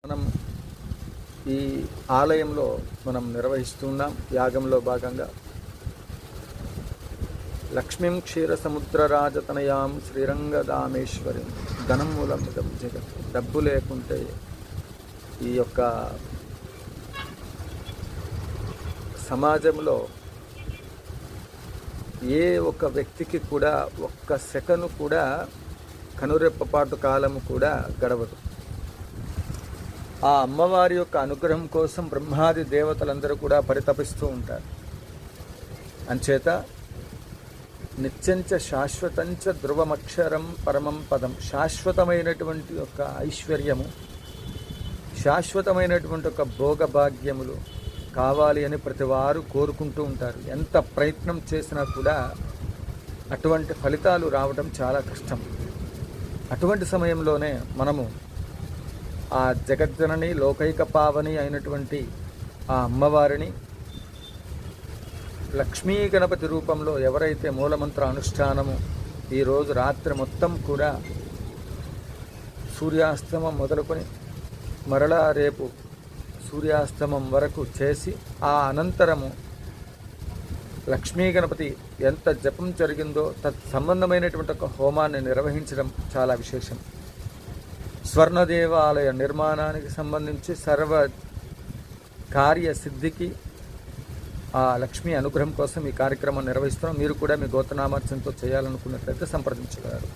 మనం ఈ ఆలయంలో మనం నిర్వహిస్తున్నాం. యాగంలో భాగంగా లక్ష్మీం క్షీరసముద్రరాజతనయాం శ్రీరంగదామేశ్వరిం ధనం మూలమిదం జగత్. డబ్బు లేకుంటే ఈ యొక్క సమాజంలో ఏ ఒక్క వ్యక్తికి కూడా ఒక్క సెకను కూడా కనురెప్పపాటు కాలము కూడా గడవదు. ఆ అమ్మవారి యొక్క అనుగ్రహం కోసం బ్రహ్మాది దేవతలందరూ కూడా పరితపిస్తూ ఉంటారు. అంచేత నిత్యంచ శాశ్వతంచ ధ్రువమక్షరం పరమం పదం, శాశ్వతమైనటువంటి యొక్క ఐశ్వర్యము, శాశ్వతమైనటువంటి ఒక భోగభాగ్యములు కావాలి అని ప్రతి వారు కోరుకుంటూ ఉంటారు. ఎంత ప్రయత్నం చేసినా కూడా అటువంటి ఫలితాలు రావడం చాలా కష్టం. అటువంటి సమయంలోనే మనము ఆ జగజ్జనని లోకైక పావని అయినటువంటి ఆ అమ్మవారిని లక్ష్మీ గణపతి రూపంలో ఎవరైతే మూలమంత్ర అనుష్ఠానము ఈరోజు రాత్రి మొత్తం కూడా సూర్యాస్తమం మొదలుకొని మరలా రేపు సూర్యాస్తమం వరకు చేసి ఆ అనంతరము లక్ష్మీ గణపతి ఎంత జపం జరిగిందో తత్ సంబంధమైనటువంటి ఒక హోమాన్ని నిర్వహించడం చాలా విశేషం. స్వర్ణదేవాలయ నిర్మాణానికి సంబంధించి సర్వ కార్యసిద్ధికి ఆ లక్ష్మీ అనుగ్రహం కోసం ఈ కార్యక్రమం నిర్వహిస్తున్నాం. మీరు కూడా మీ గోత్రనామార్చనతో చేయాలనుకున్నట్లయితే సంప్రదించగలరు.